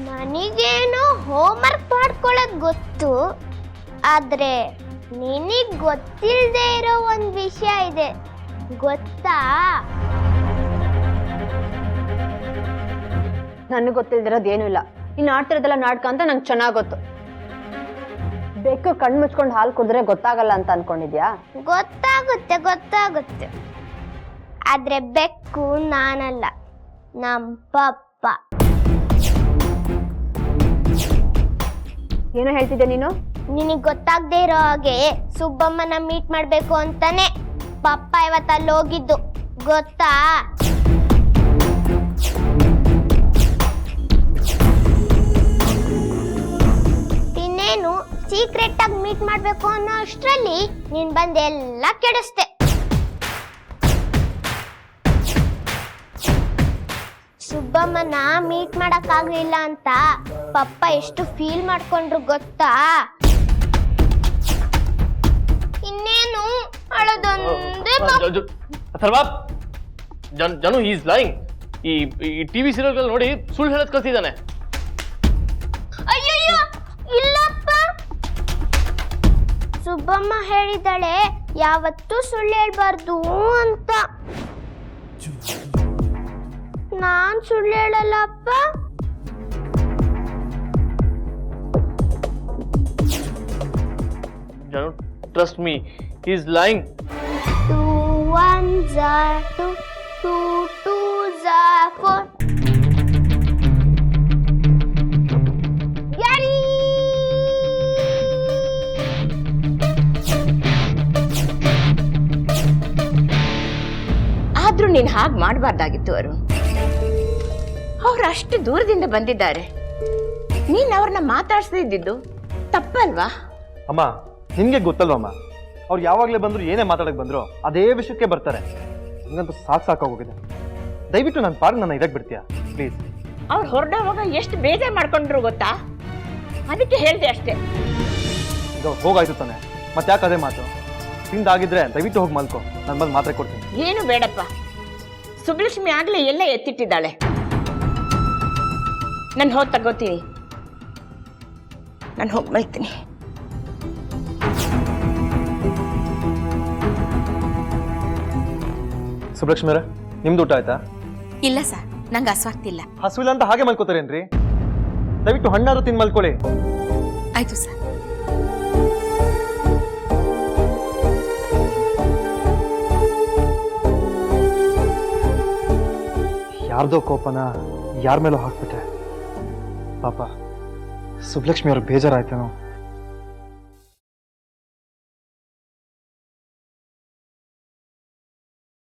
ನನಗೇನು ಹೋಮ್ವರ್ಕ್ ಮಾಡ್ಕೊಳ್ಳೋದು ಗೊತ್ತು, ಆದ್ರೆ ನಿನಗ್ ಗೊತ್ತಿಲ್ಲದೆ ಇರೋ ಒಂದು ವಿಷಯ ಇದೆ, ಗೊತ್ತಾ? ನನಗೆ ಗೊತ್ತಿಲ್ದಿರೋದು ಏನೂ ಇಲ್ಲ. ಇನ್ನು ಆಡ್ತಿರೋದೆಲ್ಲ ನಾಟಕ ಅಂತ ನಂಗೆ ಚೆನ್ನಾಗಿ ಗೊತ್ತು. ಬೆಕ್ಕು ಕಣ್ಣು ಮುಚ್ಕೊಂಡು ಹಾಲು ಕುಡಿದ್ರೆ ಗೊತ್ತಾಗಲ್ಲ ಅಂತ ಅನ್ಕೊಂಡಿದ್ಯಾ? ಗೊತ್ತಾಗುತ್ತೆ ಗೊತ್ತಾಗುತ್ತೆ, ಆದ್ರೆ ಬೆಕ್ಕು ನಾನಲ್ಲ, ನಮ್ಮ ಪಪ್ಪ. ಏನೋ ಹೇಳ್ತಿದ್ದೆ ನೀನು? ನಿನಗೆ ಗೊತ್ತಾಗದೆ ಇರೋ ಹಾಗೆ ಸುಬ್ಬಮ್ಮನ ಮೀಟ್ ಮಾಡಬೇಕು ಅಂತಾನೆ ಪಪ್ಪ ಇವತ್ತಲ್ಲಿ ಹೋಗಿದ್ದು, ಗೊತ್ತಾ? ಇನ್ನೇನು ಸೀಕ್ರೆಟ್ ಆಗಿ ಮೀಟ್ ಮಾಡಬೇಕು ಅನ್ನೋ ಅಷ್ಟರಲ್ಲಿ ನೀನ್ ಬಂದು ಎಲ್ಲ ಕೆಡಿಸ್ದೆ. ಸುಬ್ಬಮ್ಮನ ಮೀಟ್ ಮಾಡಕ್ಕಾಗ್ಲಿಲ್ಲ ಅಂತ ಪಪ್ಪ ಎಷ್ಟು ಫೀಲ್ ಮಾಡ್ಕೊಂಡ್ರು ಗೊತ್ತಾ? ಇನ್ನೇನು ಅಳದೊಂದೇ ಜನು ಈಸ್ ಲೈಂಗ್. ಈ ಟಿವಿ ಸೀರಿಯಲ್ ನೋಡಿ ಸುಳ್ಳು ಹೇಳೋದ್ ಕಲ್ತಿದ್ದಾನೆ. ಅಯ್ಯಯ್ಯೋ ಇಲ್ಲಪ್ಪ, ಸುಬ್ಬಮ್ಮ ಹೇಳಿದಾಳೆ ಯಾವತ್ತೂ ಸುಳ್ಳು ಹೇಳ್ಬಾರ್ದು ಅಂತ. ನಾನ್ ಸುಳ್ಳು ಹೇಳಲ್ಲಪ್ಪ. ಜನು, trust me, he is lying. 2 1s are 2, 2 2s are 4. ಆದ್ರೂ ನೀನ್ ಹಾಗೆ ಮಾಡಬಾರ್ದಾಗಿತ್ತು ಅರುಣ್. ಅವ್ರು ಅಷ್ಟು ದೂರದಿಂದ ಬಂದಿದ್ದಾರೆ, ನೀನ್ ಅವ್ರನ್ನ ಮಾತಾಡ್ಸ್ದಿದ್ದು ತಪ್ಪಲ್ವಾ? ಅಮ್ಮ, ನಿಮ್ಗೆ ಗೊತ್ತಲ್ವಮ್ಮ, ಅವ್ರು ಯಾವಾಗಲೇ ಬಂದ್ರು ಏನೇ ಮಾತಾಡಕ್ ಬಂದ್ರು ಅದೇ ವಿಷಯಕ್ಕೆ ಬರ್ತಾರೆ. ನಿಂಗಂತೂ ಸಾಕಾಗೋಗಿದೆ. ದಯವಿಟ್ಟು ನನ್ನ ಪಾರ್ಕ್ ನನ್ನ ಇದಕ್ಕೆ ಬಿಡ್ತೀಯಾ ಪ್ಲೀಸ್? ಅವ್ರು ಹೊರಡೋವಾಗ ಎಷ್ಟು ಬೇಜಾರು ಮಾಡ್ಕೊಂಡ್ರು ಗೊತ್ತಾ? ಅದಕ್ಕೆ ಹೇಳ್ದೆ ಅಷ್ಟೇ. ಈಗ ಹೋಗಾಯ್ತು ತಾನೆ, ಮತ್ತೆ ಯಾಕೆ ಅದೇ ಮಾತು? ತಿಂದಾಗಿದ್ರೆ ದಯವಿಟ್ಟು ಹೋಗಿ ಮಲ್ಕೋ, ನಾನು ಬಂದು ಮಾತ್ರೆ ಕೊಡ್ತೀನಿ. ಏನು ಬೇಡಪ್ಪ, ಸುಬ್ಲಕ್ಷ್ಮಿ ಆಗ್ಲೇ ಎಲ್ಲ ಎತ್ತಿಟ್ಟಿದ್ದಾಳೆ. ನಾನು ಹೋಗಿ ತಗೋತೀನಿ, ನಾನು ಹೋಗಿ ಮಲ್ತೀನಿ. ಸುಬ್ಲಕ್ಷ್ಮಿ ಅವರೇ, ನಿಮ್ದು ಊಟ ಆಯ್ತಾ? ಇಲ್ಲ ಸರ್, ನಂಗೆ ಹಸ್ವಾಗ್ತಿಲ್ಲ. ಹಸುವಿಲ್ಲ ಅಂತ ಹಾಗೆ ಮಲ್ಕೋತಾರೇನ್ರಿ? ದಯವಿಟ್ಟು ಹಣ್ಣಾದ್ರು ತಿಂದು ಮಲ್ಕೊಳ್ಳಿ. ಆಯ್ತು ಸರ್. ಯಾರ್ದೋ ಕೋಪನ ಯಾರ ಮೇಲೋ ಹಾಕ್ಬಿಟ್ಟೆ. ಪಾಪ ಸುಬ್ಲಕ್ಷ್ಮಿ ಅವ್ರಿಗೆ ಬೇಜಾರಾಯ್ತೇನೋ